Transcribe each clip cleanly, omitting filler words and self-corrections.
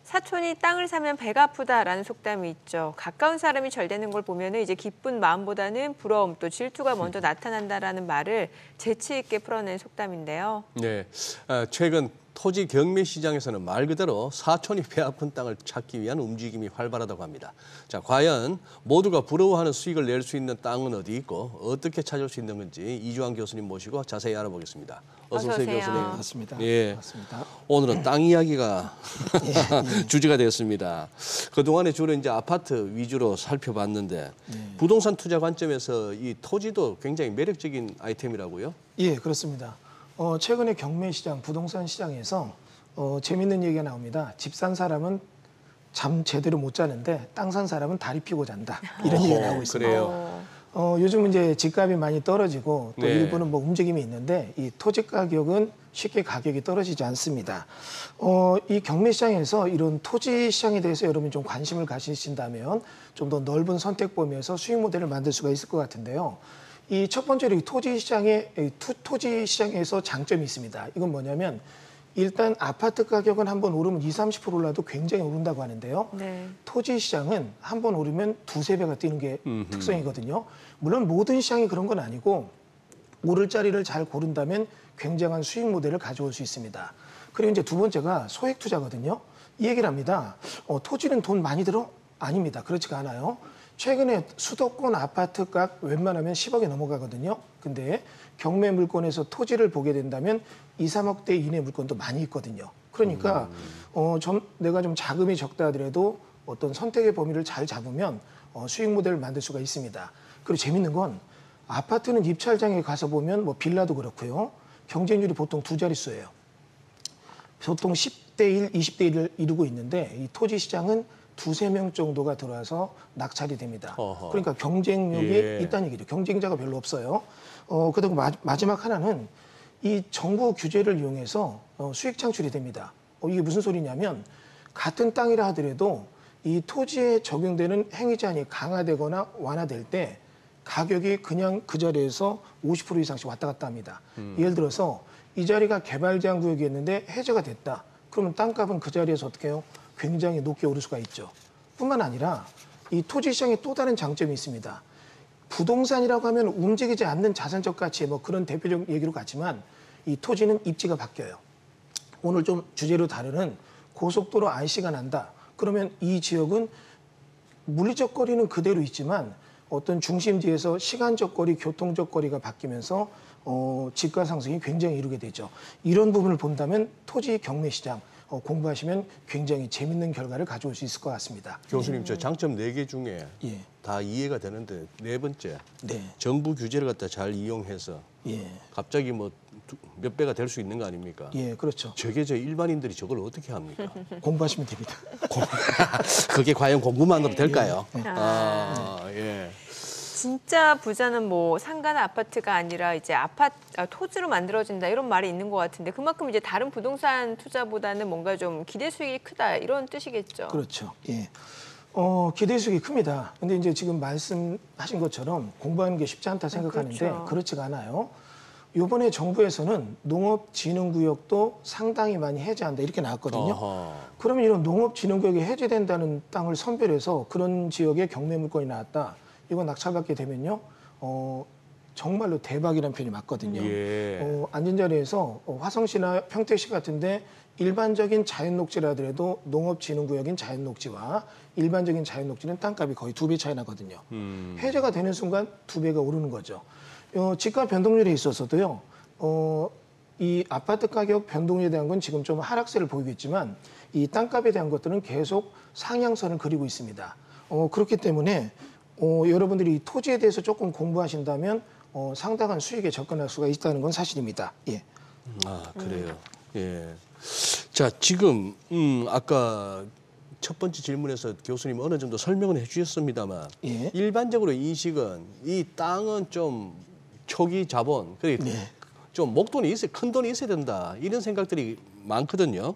사촌이 땅을 사면 배가 아프다라는 속담이 있죠. 가까운 사람이 잘 되는 걸 보면 이제 기쁜 마음보다는 부러움 또 질투가 먼저 나타난다라는 말을 재치 있게 풀어낸 속담인데요. 네, 최근 토지 경매 시장에서는 말 그대로 사촌이 배 아픈 땅을 찾기 위한 움직임이 활발하다고 합니다. 자, 과연 모두가 부러워하는 수익을 낼 수 있는 땅은 어디 있고 어떻게 찾을 수 있는 건지 이주환 교수님 모시고 자세히 알아보겠습니다. 어서 오세요, 교수님. 맞습니다. 예, 맞습니다. 오늘은 땅 이야기가 주제가 되었습니다. 그동안에 주로 이제 아파트 위주로 살펴봤는데 부동산 투자 관점에서 이 토지도 굉장히 매력적인 아이템이라고요? 예, 그렇습니다. 최근에 경매 시장, 부동산 시장에서 재밌는 얘기가 나옵니다. 집 산 사람은 잠 제대로 못 자는데 땅 산 사람은 다리 피고 잔다. 이런 얘기가 나오고 있습니다. 그래요. 요즘 이제 집값이 많이 떨어지고 또 네. 일부는 뭐 움직임이 있는데 이 토지 가격은 쉽게 가격이 떨어지지 않습니다. 이 경매 시장에서 이런 토지 시장에 대해서 여러분이 좀 관심을 가지신다면 좀 더 넓은 선택 범위에서 수익 모델을 만들 수가 있을 것 같은데요. 이 첫 번째로 이 토지 시장에서 장점이 있습니다. 이건 뭐냐면 일단 아파트 가격은 한번 오르면 20~30% 올라도 굉장히 오른다고 하는데요. 네. 토지 시장은 한번 오르면 두세 배가 뛰는 게 특성이거든요. 물론 모든 시장이 그런 건 아니고 오를 자리를 잘 고른다면 굉장한 수익 모델을 가져올 수 있습니다. 그리고 이제 두 번째가 소액 투자거든요. 이 얘기를 합니다. 토지는 돈 많이 들어? 아닙니다. 그렇지가 않아요. 최근에 수도권 아파트 값 웬만하면 10억이 넘어가거든요. 근데 경매 물건에서 토지를 보게 된다면 2~3억대 이내 물건도 많이 있거든요. 그러니까 내가 좀 자금이 적다 하더라도 어떤 선택의 범위를 잘 잡으면 수익 모델을 만들 수가 있습니다. 그리고 재밌는 건 아파트는 입찰장에 가서 보면 뭐 빌라도 그렇고요. 경쟁률이 보통 두 자릿수예요. 보통 10대1, 20대1을 이루고 있는데 이 토지 시장은 두세 명 정도가 들어와서 낙찰이 됩니다. 어허. 그러니까 경쟁력이 있다는 얘기죠. 경쟁자가 별로 없어요. 그리고 마지막 하나는 이 정부 규제를 이용해서 수익 창출이 됩니다. 이게 무슨 소리냐면 같은 땅이라 하더라도 이 토지에 적용되는 행위 제한이 강화되거나 완화될 때 가격이 그냥 그 자리에서 50% 이상씩 왔다 갔다 합니다. 예를 들어서 이 자리가 개발 제한 구역이었는데 해제가 됐다. 그러면 땅값은 그 자리에서 어떻게 해요? 굉장히 높게 오를 수가 있죠. 뿐만 아니라 이 토지 시장에 또 다른 장점이 있습니다. 부동산이라고 하면 움직이지 않는 자산적 가치 뭐 그런 대표적 얘기로 갔지만 이 토지는 입지가 바뀌어요. 오늘 좀 주제로 다루는 고속도로 IC가 난다. 그러면 이 지역은 물리적 거리는 그대로 있지만 어떤 중심지에서 시간적 거리, 교통적 거리가 바뀌면서 집가 상승이 굉장히 이루게 되죠. 이런 부분을 본다면 토지 경매 시장 공부하시면 굉장히 재밌는 결과를 가져올 수 있을 것 같습니다. 교수님, 저 장점 4개 중에 다 이해가 되는데 네 번째, 정부 규제를 갖다 잘 이용해서 갑자기 뭐 몇 배가 될 수 있는 거 아닙니까? 예, 그렇죠. 저게 저 일반인들이 저걸 어떻게 합니까? 공부하시면 됩니다. 그게 과연 공부만으로 될까요? 예. 진짜 부자는 뭐 상가나 아파트가 아니라 이제 토지로 만들어진다 이런 말이 있는 것 같은데 그만큼 이제 다른 부동산 투자보다는 뭔가 좀 기대 수익이 크다 이런 뜻이겠죠. 그렇죠. 예. 기대 수익이 큽니다. 근데 이제 지금 말씀하신 것처럼 공부하는 게 쉽지 않다 생각하는데 그렇죠. 그렇지가 않아요. 이번에 정부에서는 농업진흥구역도 상당히 많이 해제한다 이렇게 나왔거든요. 어허. 그러면 이런 농업진흥구역이 해제된다는 땅을 선별해서 그런 지역에 경매 물건이 나왔다. 이거 낙찰받게 되면요. 정말로 대박이라는 표현이 맞거든요. 앉은 자리에서 화성시나 평택시 같은데 일반적인 자연녹지라 하더라도 농업진흥구역인 자연녹지와 일반적인 자연녹지는 땅값이 거의 2배 차이 나거든요. 해제가 되는 순간 2배가 오르는 거죠. 집값 변동률에 있어서도요. 이 아파트 가격 변동률에 대한 건 지금 좀 하락세를 보이고 있지만 이 땅값에 대한 것들은 계속 상향선을 그리고 있습니다. 그렇기 때문에 여러분들이 이 토지에 대해서 조금 공부하신다면 상당한 수익에 접근할 수가 있다는 건 사실입니다. 예. 아, 그래요. 예. 자, 지금 아까 첫 번째 질문에서 교수님 어느 정도 설명은 해주셨습니다만 일반적으로 인식은 이 땅은 좀 초기 자본, 좀 목돈이 있어야 큰 돈이 있어야 된다 이런 생각들이 많거든요.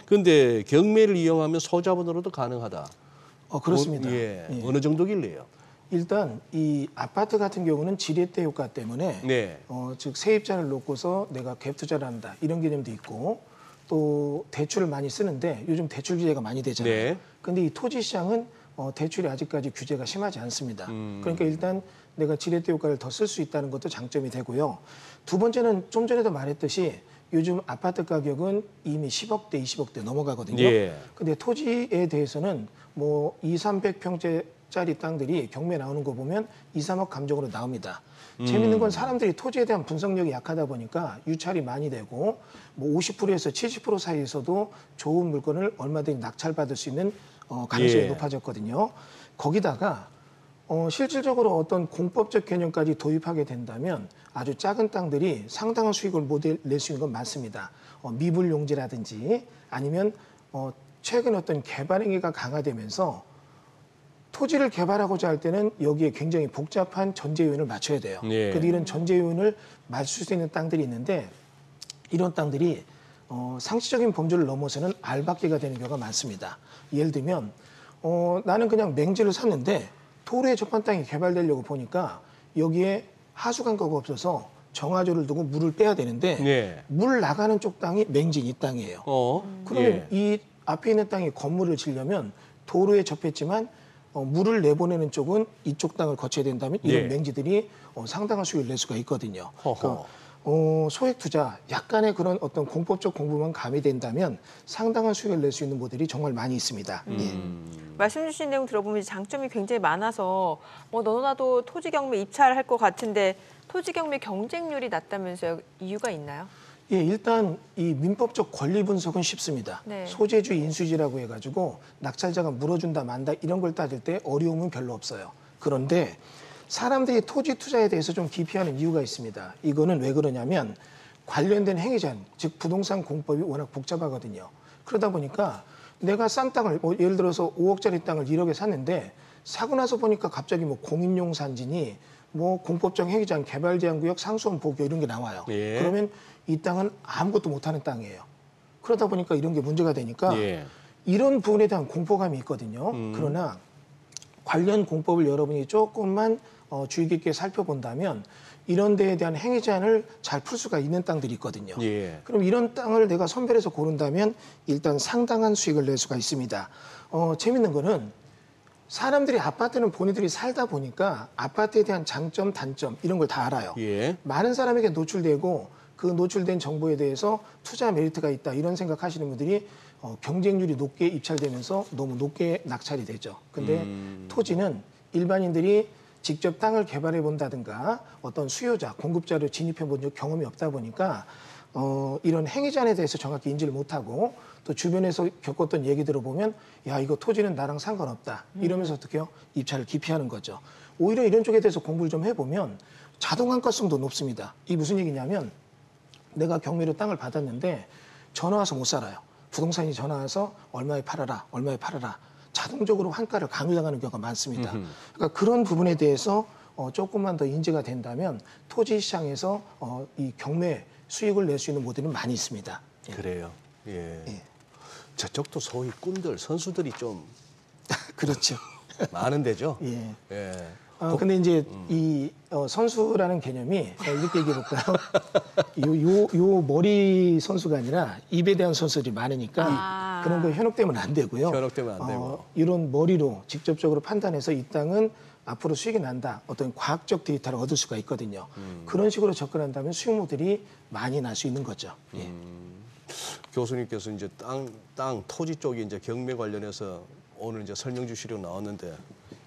그런데 경매를 이용하면 소자본으로도 가능하다. 그렇습니다. 어느 정도길래요? 일단 이 아파트 같은 경우는 지렛대 효과 때문에 즉 세입자를 놓고서 내가 갭 투자를 한다 이런 개념도 있고 또 대출을 많이 쓰는데 요즘 대출 규제가 많이 되잖아요. 네. 근데 이 토지 시장은 대출이 아직까지 규제가 심하지 않습니다. 그러니까 일단 내가 지렛대 효과를 더 쓸 수 있다는 것도 장점이 되고요. 두 번째는 좀 전에도 말했듯이 요즘 아파트 가격은 이미 10억대, 20억대 넘어가거든요. 예. 근데 토지에 대해서는 뭐 2, 300평짜리 땅들이 경매 나오는 거 보면 2, 3억 감정으로 나옵니다. 재밌는 건 사람들이 토지에 대한 분석력이 약하다 보니까 유찰이 많이 되고 뭐 50%에서 70% 사이에서도 좋은 물건을 얼마든지 낙찰받을 수 있는 가능성이 예. 높아졌거든요. 거기다가 실질적으로 어떤 공법적 개념까지 도입하게 된다면 아주 작은 땅들이 상당한 수익을 못 낼 수 있는 건 많습니다. 미불용지라든지 아니면 최근 어떤 개발 행위가 강화되면서 토지를 개발하고자 할 때는 여기에 굉장히 복잡한 전제 요인을 맞춰야 돼요. 예. 그런데 이런 전제 요인을 맞출 수 있는 땅들이 있는데 이런 땅들이 상식적인 범주를 넘어서는 알박기가 되는 경우가 많습니다. 예를 들면 나는 그냥 맹지를 샀는데 도로에 접한 땅이 개발되려고 보니까 여기에 하수관가가 없어서 정화조를 두고 물을 빼야 되는데 예. 물 나가는 쪽 땅이 맹지인 이 땅이에요. 그러면 예. 이 앞에 있는 땅에 건물을 지려면 도로에 접했지만 물을 내보내는 쪽은 이쪽 땅을 거쳐야 된다면 이런 예. 맹지들이 상당한 수익을 낼 수가 있거든요. 허허. 그러니까 소액 투자, 약간의 그런 어떤 공법적 공부만 가미된다면 상당한 수익을 낼 수 있는 모델이 정말 많이 있습니다. 말씀 주신 내용 들어보면 장점이 굉장히 많아서 너도 나도 토지 경매 입찰할 것 같은데 토지 경매 경쟁률이 낮다면서요. 이유가 있나요? 예, 일단 이 민법적 권리 분석은 쉽습니다. 네. 소재주 인수지라고 해가지고 낙찰자가 물어준다 만다 이런 걸 따질 때 어려움은 별로 없어요. 그런데 사람들이 토지 투자에 대해서 좀 기피하는 이유가 있습니다. 이거는 왜 그러냐면 관련된 행위자, 즉 부동산 공법이 워낙 복잡하거든요. 그러다 보니까 내가 싼 땅을 예를 들어서 5억짜리 땅을 1억에 샀는데 사고 나서 보니까 갑자기 뭐 공인용 산지니 뭐 공법적 행위자, 개발 제한 구역, 상수원 보교 이런 게 나와요. 예. 그러면 이 땅은 아무것도 못하는 땅이에요. 그러다 보니까 이런 게 문제가 되니까 예. 이런 부분에 대한 공포감이 있거든요. 그러나 관련 공법을 여러분이 조금만 주의 깊게 살펴본다면 이런 데에 대한 행위 제한을 잘 풀 수가 있는 땅들이 있거든요. 예. 그럼 이런 땅을 내가 선별해서 고른다면 일단 상당한 수익을 낼 수가 있습니다. 재밌는 거는 사람들이 아파트는 본인들이 살다 보니까 아파트에 대한 장점, 단점 이런 걸 다 알아요. 예. 많은 사람에게 노출되고 그 노출된 정보에 대해서 투자 메리트가 있다 이런 생각하시는 분들이 경쟁률이 높게 입찰되면서 너무 높게 낙찰이 되죠. 근데 토지는 일반인들이 직접 땅을 개발해 본다든가 어떤 수요자, 공급자로 진입해 본 경험이 없다 보니까 이런 행위 제한에 대해서 정확히 인지를 못하고 또 주변에서 겪었던 얘기 들어보면 야 이거 토지는 나랑 상관없다 이러면서 어떻게 해요? 입찰을 기피하는 거죠. 오히려 이런 쪽에 대해서 공부를 좀 해보면 자동 한가성도 높습니다. 이게 무슨 얘기냐면 내가 경매로 땅을 받았는데 전화 와서 못 살아요. 부동산이 전화 와서 얼마에 팔아라, 얼마에 팔아라. 자동적으로 환가를 강요당하는 경우가 많습니다. 그러니까 그런 부분에 대해서 조금만 더 인지가 된다면 토지 시장에서 이 경매 수익을 낼 수 있는 모델은 많이 있습니다. 예. 그래요. 예. 예. 저쪽도 소위 꾼들, 선수들이 좀 그렇죠. 많은 데죠. 예. 예. 근데 이제 이 선수라는 개념이 이렇게 얘기해 볼까요? 요 머리 선수가 아니라 입에 대한 선수들이 많으니까 그런 거 현혹되면 안 되고요. 현혹되면 안 되고. 이런 머리로 직접적으로 판단해서 이 땅은 앞으로 수익이 난다. 어떤 과학적 데이터를 얻을 수가 있거든요. 그런 식으로 접근한다면 수익 모델이 많이 날 수 있는 거죠. 예. 교수님께서 이제 땅 토지 쪽이 이제 경매 관련해서 오늘 이제 설명 주시려고 나왔는데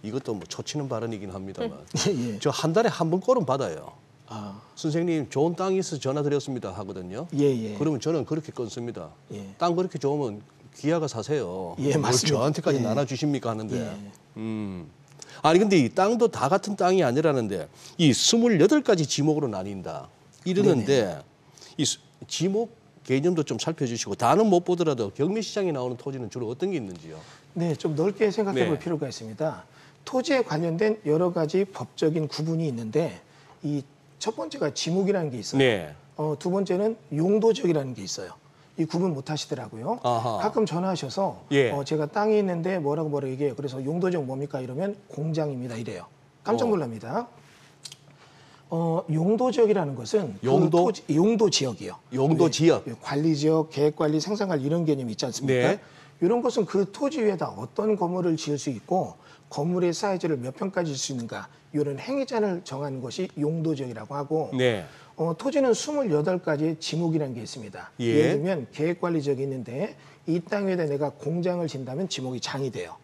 이것도 뭐 초치는 발언이긴 합니다만 예. 저 한 달에 한 번 꼴은 받아요. 아, 선생님 좋은 땅이 있어서 전화 드렸습니다 하거든요. 예. 그러면 저는 그렇게 끊습니다. 예. 땅 그렇게 좋으면 귀하가 사세요. 예, 뭘 맞습니다. 저한테까지 예. 나눠주십니까 하는데. 예. 아니 근데 이 땅도 다 같은 땅이 아니라는데 이 28가지 지목으로 나뉜다. 이러는데 이 지목 개념도 좀 살펴주시고 다는 못 보더라도 경매 시장에 나오는 토지는 주로 어떤 게 있는지요? 네, 좀 넓게 생각해 볼 네. 필요가 있습니다. 토지에 관련된 여러 가지 법적인 구분이 있는데 이 첫 번째가 지목이라는 게 있어요. 네. 두 번째는 용도지역이라는 게 있어요. 이 구분 못 하시더라고요. 아하. 가끔 전화하셔서 예. 제가 땅이 있는데 뭐라고 얘기해요. 그래서 용도지역 뭡니까? 이러면 공장입니다. 이래요. 깜짝 놀랍니다. 용도 지역이라는 것은 용도? 그 토지, 용도 지역이요. 용도 네, 지역. 관리 지역, 계획 관리, 생산 관리 이런 개념이 있지 않습니까? 네. 이런 것은 그 토지 위에다 어떤 건물을 지을 수 있고 건물의 사이즈를 몇 평까지 질 수 있는가 이런 행위자를 정하는 것이 용도 지역이라고 하고 네. 토지는 28가지의 지목이라는 게 있습니다. 예. 예를 들면 계획 관리 지역이 있는데 이 땅 위에다 내가 공장을 짓는다면 지목이 장이 돼요.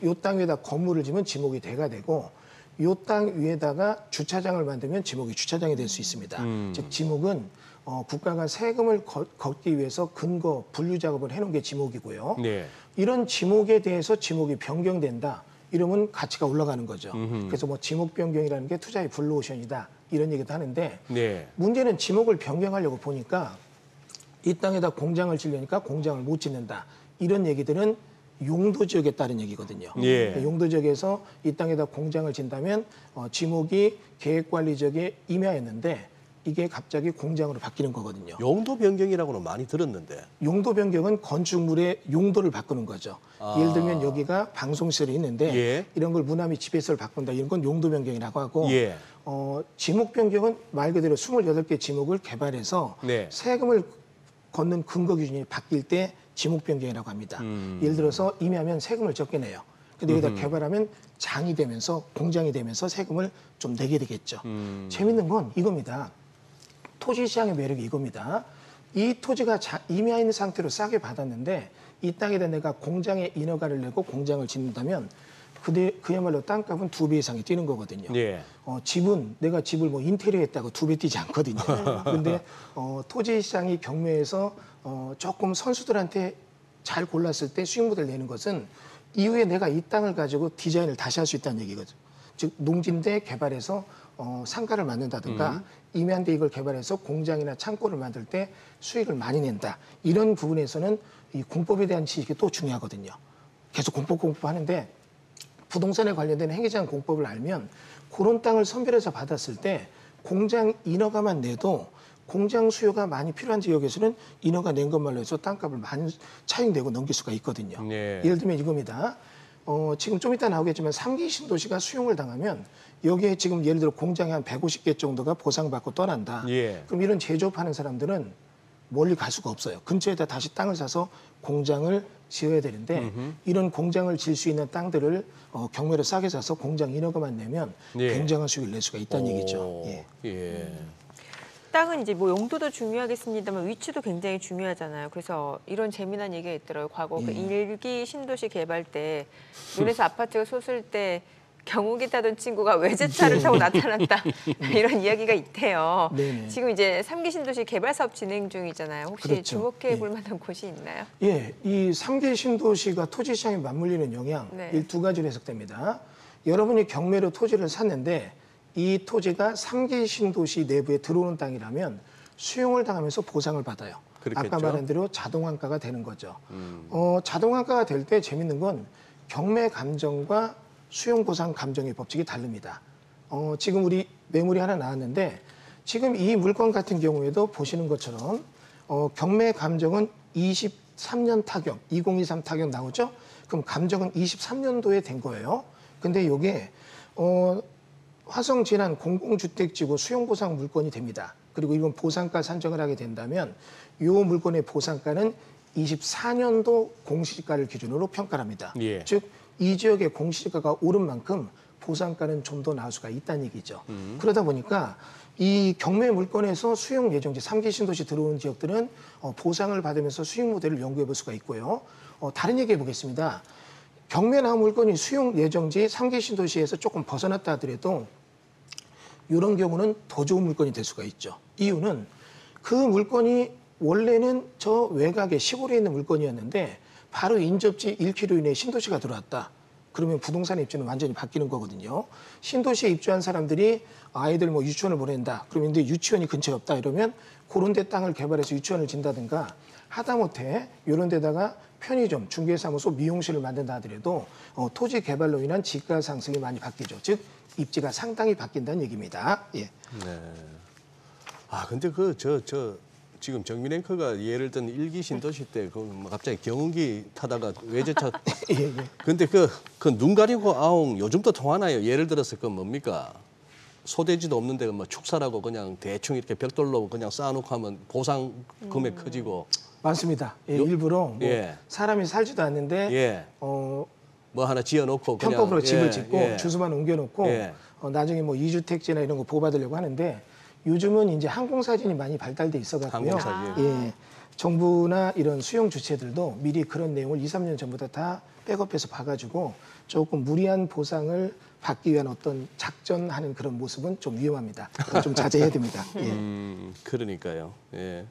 이 땅 위에다 건물을 지면 지목이 대가 되고 이 땅 위에다가 주차장을 만들면 지목이 주차장이 될 수 있습니다. 즉 지목은 국가가 세금을 걷기 위해서 근거 분류 작업을 해놓은 게 지목이고요. 네. 이런 지목에 대해서 지목이 변경된다. 이러면 가치가 올라가는 거죠. 그래서 뭐 지목 변경이라는 게 투자의 블루오션이다. 이런 얘기도 하는데 네. 문제는 지목을 변경하려고 보니까 이 땅에다 공장을 지으려니까 공장을 못 짓는다. 이런 얘기들은 용도 지역에 따른 얘기거든요. 예. 용도 지역에서 이 땅에다 공장을 짓다면 지목이 계획 관리 지역에 임야였는데 이게 갑자기 공장으로 바뀌는 거거든요. 용도 변경이라고는 많이 들었는데. 용도 변경은 건축물의 용도를 바꾸는 거죠. 예를 들면 여기가 방송시설이 있는데 예. 이런 걸 무남이 지배설을 바꾼다. 이런 건 용도 변경이라고 하고 예. 지목 변경은 말 그대로 28개 지목을 개발해서 네. 세금을 걷는 근거 기준이 바뀔 때 지목 변경이라고 합니다. 예를 들어서 임야면 세금을 적게 내요. 근데 여기다 개발하면 장이 되면서 공장이 되면서 세금을 좀 내게 되겠죠. 재밌는 건 이겁니다. 토지 시장의 매력이 이겁니다. 이 토지가 임야 있는 상태로 싸게 받았는데 이 땅에다 내가 공장에 인허가를 내고 공장을 짓는다면 그야말로 땅값은 2배 이상이 뛰는 거거든요. 예. 집은 내가 집을 뭐 인테리어 했다고 2배 뛰지 않거든요. 그런데 토지 시장이 경매에서 조금 선수들한테 잘 골랐을 때 수익 모델을 내는 것은 이후에 내가 이 땅을 가지고 디자인을 다시 할 수 있다는 얘기거든요. 즉 농지인데 개발해서 상가를 만든다든가 임야인데 이걸 개발해서 공장이나 창고를 만들 때 수익을 많이 낸다. 이런 부분에서는 이 공법에 대한 지식이 또 중요하거든요. 계속 공법하는데 부동산에 관련된 행위자한 공법을 알면 그런 땅을 선별해서 받았을 때 공장 인허가만 내도 공장 수요가 많이 필요한 지역에서는 인허가 낸 것말로 해서 땅값을 많이 차익내고 넘길 수가 있거든요. 네. 예를 들면 이겁니다. 지금 좀 이따 나오겠지만 3기 신도시가 수용을 당하면 여기에 지금 예를 들어 공장이 한 150개 정도가 보상받고 떠난다. 예. 그럼 이런 제조업하는 사람들은 멀리 갈 수가 없어요. 근처에다 다시 땅을 사서 공장을 지어야 되는데 이런 공장을 지을 수 있는 땅들을 경매로 싸게 사서 공장 인허가만 내면 예. 굉장한 수익을 낼 수가 있다는 얘기죠. 예. 예. 땅은 이제 뭐 용도도 중요하겠습니다만 위치도 굉장히 중요하잖아요. 그래서 이런 재미난 얘기가 있더라고요. 과거 그 1기 신도시 개발 때 눈에서 아파트가 솟을 때 경운기 타던 친구가 외제차를 타고 나타났다. 이런 이야기가 있대요. 네네. 지금 이제 3기 신도시 개발 사업 진행 중이잖아요. 혹시 그렇죠. 주목해 볼 만한 곳이 있나요? 예, 이 3기 신도시가 토지 시장에 맞물리는 영향 네. 이 두 가지로 해석됩니다. 여러분이 경매로 토지를 샀는데 이 토지가 3기 신도시 내부에 들어오는 땅이라면 수용을 당하면서 보상을 받아요. 그렇겠죠. 아까 말한 대로 자동환가가 되는 거죠. 자동환가가 될 때 재밌는 건 경매 감정과 수용보상 감정의 법칙이 다릅니다. 지금 우리 매물이 하나 나왔는데 지금 이 물건 같은 경우에도 보시는 것처럼 경매 감정은 23년 타격, 2023 타격 나오죠? 그럼 감정은 23년도에 된 거예요. 근데 이게 화성 진안 공공주택지구 수용보상 물건이 됩니다. 그리고 이건 보상가 산정을 하게 된다면 이 물건의 보상가는 24년도 공시지가를 기준으로 평가를 합니다. 예. 즉 이 지역의 공시지가가 오른 만큼 보상가는 좀 더 나올 수가 있다는 얘기죠. 그러다 보니까 이 경매 물건에서 수용 예정지 3기 신도시 들어오는 지역들은 보상을 받으면서 수익 모델을 연구해 볼 수가 있고요. 다른 얘기 해보겠습니다. 경매 나온 물건이 수용 예정지 3기 신도시에서 조금 벗어났다 하더라도 이런 경우는 더 좋은 물건이 될 수가 있죠. 이유는 그 물건이 원래는 저 외곽에 시골에 있는 물건이었는데 바로 인접지 1km 이내에 신도시가 들어왔다. 그러면 부동산 입지는 완전히 바뀌는 거거든요. 신도시에 입주한 사람들이 아이들 뭐 유치원을 보낸다. 그러면 근데 유치원이 근처에 없다. 이러면 그런 데 땅을 개발해서 유치원을 진다든가 하다못해 이런 데다가 편의점, 중개사무소, 미용실을 만든다 하더라도 토지 개발로 인한 지가 상승이 많이 바뀌죠. 즉 입지가 상당히 바뀐다는 얘기입니다. 예. 네. 아 근데 지금 정민 앵커가 예를 든 1기 신도시 때 갑자기 경운기 타다가 외제차 예. 근데 그 눈 가리고 아웅 요즘도 통하나요? 예를 들어서 그 뭡니까? 소대지도 없는데 뭐 축사라고 그냥 대충 이렇게 벽돌로 그냥 쌓아놓고 하면 보상 금액 커지고. 많습니다. 예, 일부러 뭐 예. 사람이 살지도 않는데 예. 뭐 하나 지어놓고 그냥 편법으로 집을 예, 짓고 예. 주소만 옮겨놓고 예. 나중에 뭐 이주택지나 이런 거 보호받으려고 하는데 요즘은 이제 항공사진이 많이 발달돼 있어갖고요. 항공사진. 예, 정부나 이런 수용 주체들도 미리 그런 내용을 2, 3년 전부터 다 백업해서 봐가지고 조금 무리한 보상을 받기 위한 어떤 작전하는 그런 모습은 좀 위험합니다. 좀 자제해야 됩니다. 예. 그러니까요. 예.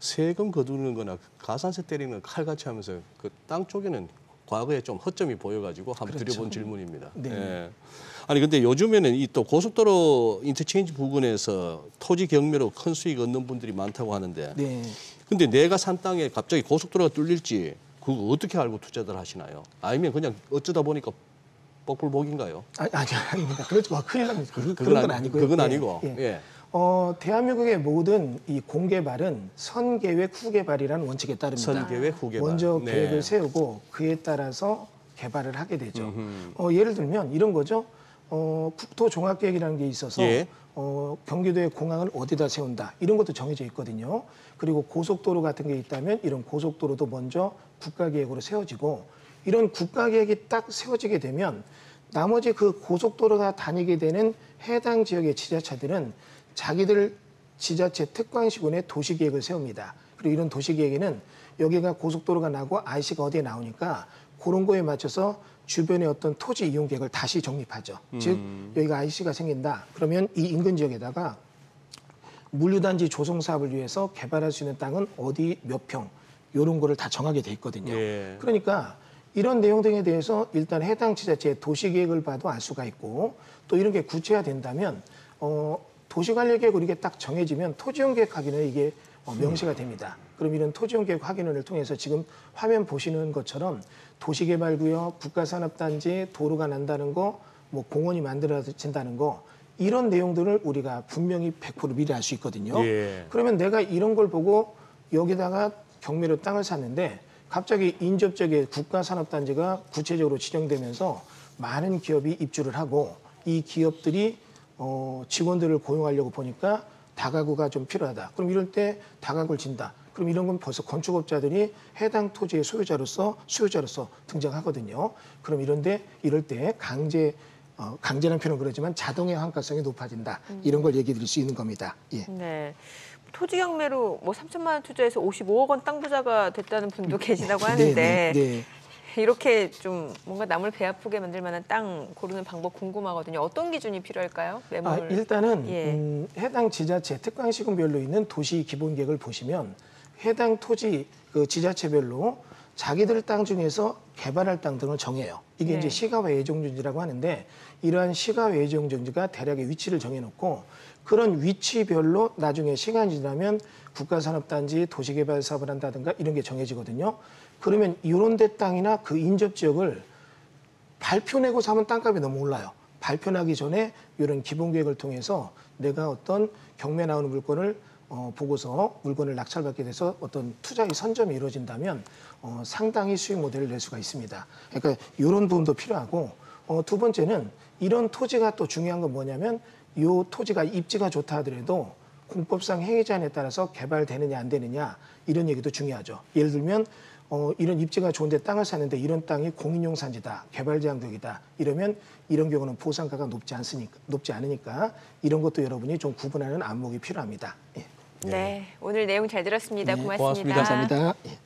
세금 거두는 거나 가산세 때리는 걸 칼같이 하면서 그 땅 쪽에는 과거에 좀 허점이 보여가지고 한번 그렇죠. 드려본 질문입니다. 네. 예. 아니 근데 요즘에는 이 또 고속도로 인터체인지 부근에서 토지 경매로 큰 수익 얻는 분들이 많다고 하는데 네. 근데 내가 산 땅에 갑자기 고속도로가 뚫릴지 그거 어떻게 알고 투자들 하시나요? 아니면 그냥 어쩌다 보니까 복불복인가요? 아닙니다. 그렇죠. 큰일 납니다. 그런 건 아니- 아니고요. 그건 예, 아니고. 예. 예. 대한민국의 모든 이 공개발은 선계획 후개발이라는 원칙에 따릅니다. 선계획 후개발. 먼저 네. 계획을 세우고 그에 따라서 개발을 하게 되죠. 예를 들면 이런 거죠. 국토종합계획이라는 게 있어서 예. 경기도의 공항을 어디다 세운다 이런 것도 정해져 있거든요. 그리고 고속도로 같은 게 있다면 이런 고속도로도 먼저 국가계획으로 세워지고 이런 국가계획이 딱 세워지게 되면 나머지 그 고속도로가 다니게 되는 해당 지역의 지자체들은 자기들 지자체 특광시군의 도시계획을 세웁니다. 그리고 이런 도시계획에는 여기가 고속도로가 나고 IC가 어디에 나오니까 그런 거에 맞춰서 주변의 어떤 토지 이용 계획을 다시 정립하죠. 즉 여기가 IC가 생긴다. 그러면 이 인근 지역에다가 물류단지 조성 사업을 위해서 개발할 수 있는 땅은 어디 몇 평 이런 거를 다 정하게 돼 있거든요. 예. 그러니까 이런 내용 등에 대해서 일단 해당 지자체의 도시계획을 봐도 알 수가 있고 또 이런 게 구체화된다면 도시관리계획으로 이게 딱 정해지면 토지용계획 확인은 이게 명시가 됩니다. 그럼 이런 토지용계획 확인을 통해서 지금 화면 보시는 것처럼 도시개발구역, 국가산업단지, 도로가 난다는 거, 뭐 공원이 만들어진다는 거 이런 내용들을 우리가 분명히 100% 미리 알 수 있거든요. 예. 그러면 내가 이런 걸 보고 여기다가 경매로 땅을 샀는데 갑자기 인접 지역에 국가산업단지가 구체적으로 지정되면서 많은 기업이 입주를 하고 이 기업들이 직원들을 고용하려고 보니까 다가구가 좀 필요하다. 그럼 이럴 때 다가구를 진다. 그럼 이런 건 벌써 건축업자들이 해당 토지의 수요자로서 등장하거든요. 그럼 이럴 때 강제는 표현은 그러지만 자동의 환가성이 높아진다. 이런 걸 얘기 드릴 수 있는 겁니다. 예. 네. 토지 경매로 뭐 3천만 원 투자해서 55억 원 땅 부자가 됐다는 분도 계시다고 하는데 네. 이렇게 좀 뭔가 남을 배 아프게 만들 만한 땅 고르는 방법 궁금하거든요. 어떤 기준이 필요할까요? 매물. 일단은 예. 해당 지자체 특강시군별로 있는 도시 기본계획을 보시면 해당 토지 그 지자체별로 자기들 땅 중에서 개발할 땅 등을 정해요. 이게 네. 이제 시가와 예정준지라고 하는데 이러한 시가와 예정준지가 대략의 위치를 정해놓고 그런 위치별로 나중에 시간이 지나면 국가산업단지 도시개발 사업을 한다든가 이런 게 정해지거든요. 그러면 이런 데 땅이나 그 인접 지역을 발표 내고 사면 땅값이 너무 올라요. 발표 나기 전에 이런 기본계획을 통해서 내가 어떤 경매 나오는 물건을 보고서 물건을 낙찰받게 돼서 어떤 투자의 선점이 이루어진다면 상당히 수익 모델을 낼 수가 있습니다. 그러니까 이런 부분도 필요하고 두 번째는 이런 토지가 또 중요한 건 뭐냐면 이 토지가 입지가 좋다 하더라도 공법상 행위 제한에 따라서 개발되느냐 안 되느냐 이런 얘기도 중요하죠. 예를 들면 이런 입지가 좋은데 땅을 샀는데 이런 땅이 공인용 산지다, 개발 제한구역이다 이러면 이런 경우는 보상가가 높지 않으니까 이런 것도 여러분이 좀 구분하는 안목이 필요합니다. 예. 네. 오늘 내용 잘 들었습니다. 네, 고맙습니다. 고맙습니다. 감사합니다. 예.